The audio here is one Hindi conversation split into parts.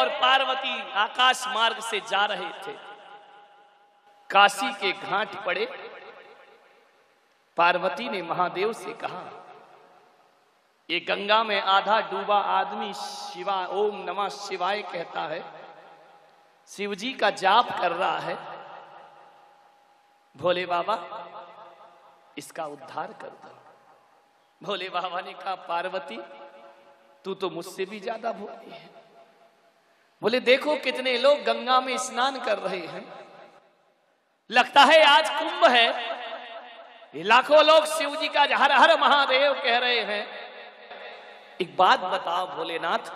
और पार्वती आकाश मार्ग से जा रहे थे। काशी के घाट पड़े। पार्वती ने महादेव से कहा, ये गंगा में आधा डूबा आदमी शिवा ओम नमः शिवाय कहता है, शिवजी का जाप कर रहा है। भोले बाबा इसका उद्धार कर दो। भोले बाबा ने कहा, पार्वती तू तो मुझसे भी ज्यादा भोली है। बोले देखो कितने लोग गंगा में स्नान कर रहे हैं, लगता है आज कुंभ है। ये लाखों लोग शिव जी का हर हर महादेव कह रहे हैं। एक बात बताओ भोलेनाथ,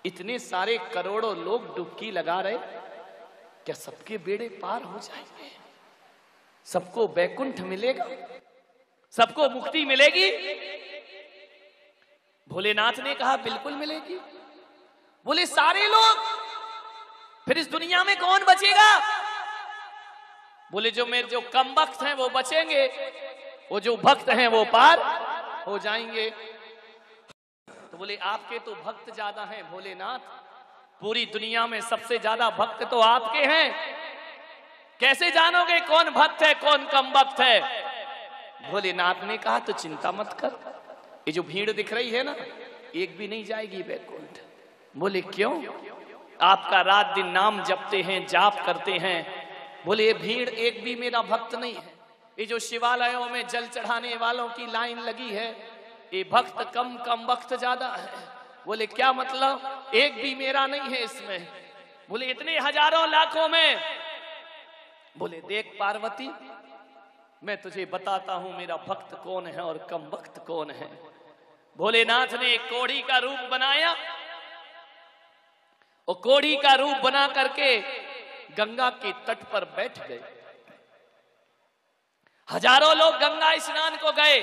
इतने सारे करोड़ों लोग डुबकी लगा रहे, क्या सबके बेड़े पार हो जाएंगे? सबको वैकुंठ मिलेगा? सबको मुक्ति मिलेगी? भोलेनाथ ने कहा बिल्कुल मिलेगी। बोले सारे लोग? फिर इस दुनिया में कौन बचेगा? बोले जो कम भक्त हैं वो बचेंगे, वो जो भक्त हैं वो पार हो जाएंगे। तो बोले आपके तो भक्त ज्यादा हैं भोलेनाथ, पूरी दुनिया में सबसे ज्यादा भक्त तो आपके हैं, कैसे जानोगे कौन भक्त है कौन कम भक्त है? भोलेनाथ ने कहा तो चिंता मत कर, ये जो भीड़ दिख रही है ना, एक भी नहीं जाएगी वैकुंठ। बोले क्यों? आपका रात दिन नाम जपते हैं, जाप करते हैं। बोले ये भीड़ एक भी मेरा भक्त नहीं है। ये जो शिवालयों में जल चढ़ाने वालों की लाइन लगी है, ये भक्त कम भक्त ज्यादा है। बोले क्या मतलब? एक भी मेरा नहीं है इसमें। बोले इतने हजारों लाखों में? बोले देख पार्वती, मैं तुझे बताता हूं मेरा भक्त कौन है और कम भक्त कौन है। भोलेनाथ ने एक कोढ़ी का रूप बनाया, और कोढ़ी का रूप बना करके गंगा के तट पर बैठ गए। हजारों लोग गंगा स्नान को गए,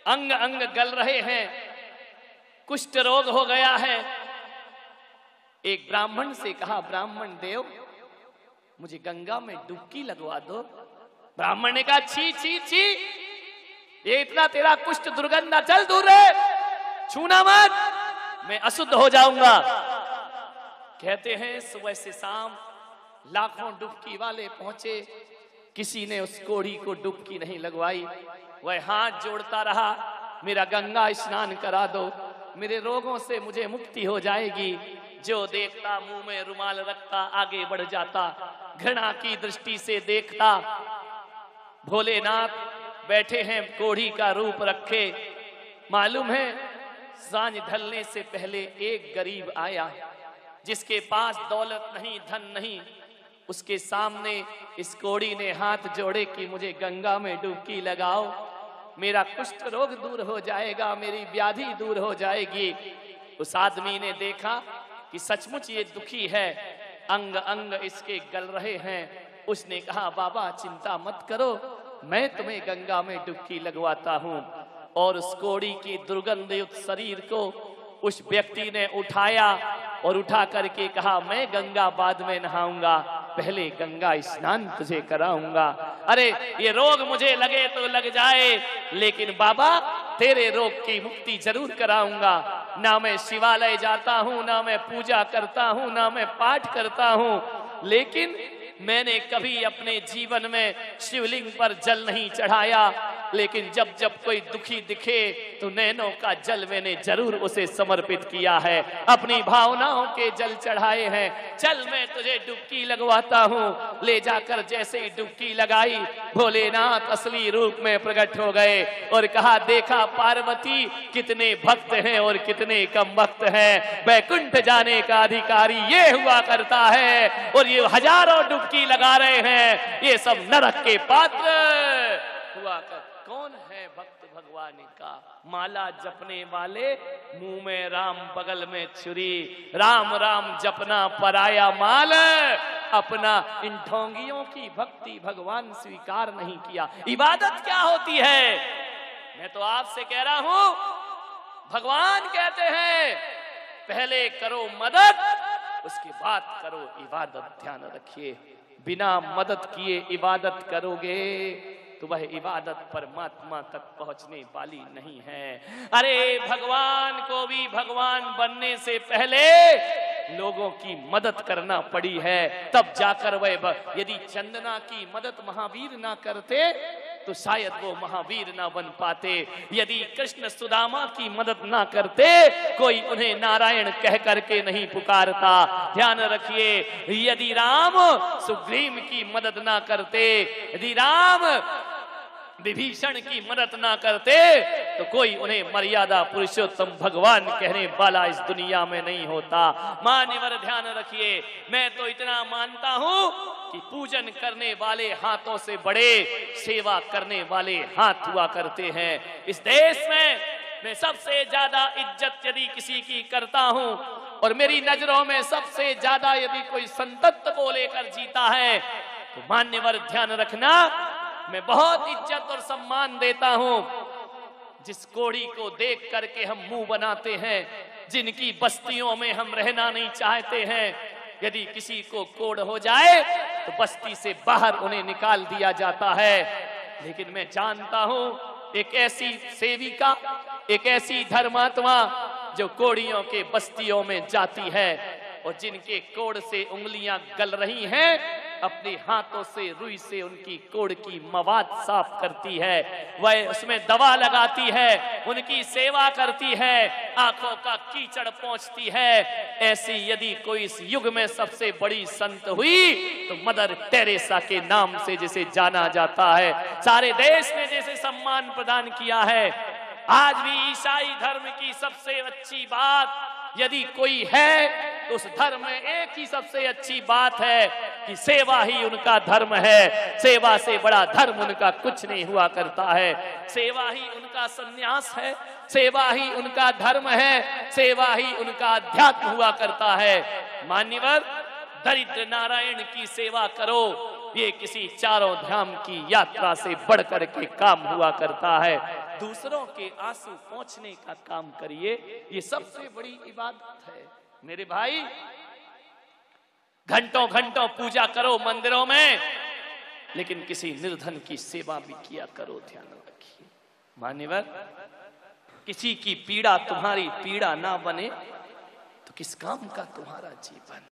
अंग अंग गल रहे हैं, कुष्ठ रोग हो गया है। एक ब्राह्मण से कहा, ब्राह्मण देव मुझे गंगा में डुबकी लगवा दो। ब्राह्मण ने कहा छी छी छी, ये इतना तेरा कुष्ठ दुर्गंधा, चल दूर रे, छूना मत, मैं अशुद्ध हो जाऊंगा। कहते हैं सुबह से शाम लाखों डुबकी वाले पहुंचे, किसी ने उस कोढ़ी को डुबकी नहीं लगवाई। वह हाथ जोड़ता रहा, मेरा गंगा स्नान करा दो, मेरे रोगों से मुझे मुक्ति हो जाएगी। जो देखता मुंह में रुमाल रखता आगे बढ़ जाता, घृणा की दृष्टि से देखता। भोलेनाथ बैठे हैं, कोढ़ी का रूप रखे। मालूम है सांझ ढलने से पहले एक गरीब आया, जिसके पास दौलत नहीं, धन नहीं। उसके सामने इस कोढ़ी ने हाथ जोड़े कि मुझे गंगा में डुबकी लगाओ, मेरा कुष्ठ रोग दूर हो जाएगा, मेरी व्याधि दूर हो जाएगी। उस आदमी ने देखा कि सचमुच ये दुखी है, अंग अंग इसके गल रहे हैं। उसने कहा बाबा चिंता मत करो, मैं तुम्हें गंगा में डुबकी लगवाता हूं। और उस कोढ़ी की दुर्गंधयुक्त शरीर को उस व्यक्ति ने उठाया और उठा करके कहा मैं गंगा बाद में नहाऊंगा, पहले गंगा स्नान तुझे कराऊंगा। अरे ये रोग मुझे लगे तो लग जाए, लेकिन बाबा तेरे रोग की मुक्ति जरूर कराऊंगा। ना मैं शिवालय जाता हूं, ना मैं पूजा करता हूं, ना मैं पाठ करता हूं, लेकिन मैंने कभी अपने जीवन में शिवलिंग पर जल नहीं चढ़ाया। लेकिन जब जब कोई दुखी दिखे तो नैनों का जल मैंने जरूर उसे समर्पित किया है, अपनी भावनाओं के जल चढ़ाए हैं। चल मैं तुझे डुबकी लगवाता हूँ। ले जाकर जैसे ही डुबकी लगाई, भोलेनाथ असली रूप में प्रकट हो गए और कहा देखा पार्वती कितने भक्त हैं और कितने कम भक्त हैं। वैकुंठ जाने का अधिकारी ये हुआ करता है, और ये हजारों डुबकी लगा रहे हैं, ये सब नरक के पात्र हुआ कर। कौन है भक्त भगवान का? माला जपने वाले, मुंह में राम बगल में छुरी, राम राम जपना पराया माल, अपना इन ढोंगियों की भक्ति भगवान स्वीकार नहीं किया। इबादत क्या होती है? मैं तो आपसे कह रहा हूं, भगवान कहते हैं पहले करो मदद, उसके बाद करो इबादत। ध्यान रखिए, बिना मदद किए इबादत करोगे तो वह इबादत परमात्मा तक पहुंचने वाली नहीं है। अरे भगवान को भी भगवान बनने से पहले लोगों की मदद करना पड़ी है, तब जाकर वह, यदि चंदना की मदद महावीर ना करते तो शायद वो महावीर ना बन पाते। यदि कृष्ण सुदामा की मदद ना करते, कोई उन्हें नारायण कह करके नहीं पुकारता। ध्यान रखिए, यदि राम सुग्रीव की मदद ना करते, यदि राम विभीषण की मदद ना करते, तो कोई उन्हें मर्यादा पुरुषोत्तम भगवान कहने वाला इस दुनिया में नहीं होता। मान्यवर ध्यान रखिए, मैं तो इतना मानता हूं कि पूजन करने वाले हाथों से बड़े सेवा करने वाले हाथ हुआ करते हैं। इस देश में मैं सबसे ज्यादा इज्जत यदि किसी की करता हूं, और मेरी नजरों में सबसे ज्यादा यदि कोई संतत्व को लेकर जीता है, तो मान्यवर ध्यान रखना, मैं बहुत इज्जत और सम्मान देता हूं जिस कोढ़ी को देख करके हम मुंह बनाते हैं, जिनकी बस्तियों में हम रहना नहीं चाहते हैं। यदि किसी को कोढ़ हो जाए तो बस्ती से बाहर उन्हें निकाल दिया जाता है। लेकिन मैं जानता हूं एक ऐसी सेविका, एक ऐसी धर्मात्मा जो कोढ़ियों के बस्तियों में जाती है, और जिनके कोढ़ से उंगलियां गल रही हैं, अपने हाथों से रुई से उनकी कोढ़ की मवाद साफ करती है, वह उसमें दवा लगाती है, उनकी सेवा करती है, आंखों का कीचड़ पोंछती है। ऐसी यदि कोई इस युग में सबसे बड़ी संत हुई तो मदर टेरेसा के नाम से जिसे जाना जाता है। सारे देश ने जैसे सम्मान प्रदान किया है, आज भी ईसाई धर्म की सबसे अच्छी बात यदि कोई है तो उस धर्म में एक ही सबसे अच्छी बात है कि सेवा ही उनका धर्म है। सेवा से बड़ा धर्म उनका कुछ नहीं हुआ करता है। सेवा ही उनका संन्यास है, सेवा ही उनका धर्म है, सेवा ही उनका अध्यात्म हुआ करता है। मान्यवर, दरिद्र नारायण की सेवा करो, ये किसी चारों धाम की यात्रा से बढ़कर के काम हुआ करता है। दूसरों के आंसू पोंछने का काम करिए, ये सबसे बड़ी इबादत है। मेरे भाई, घंटों घंटों पूजा करो मंदिरों में, लेकिन किसी निर्धन की सेवा भी किया करो। ध्यान रखिए मान्यवर, किसी की पीड़ा तुम्हारी पीड़ा ना बने तो किस काम का तुम्हारा जीवन।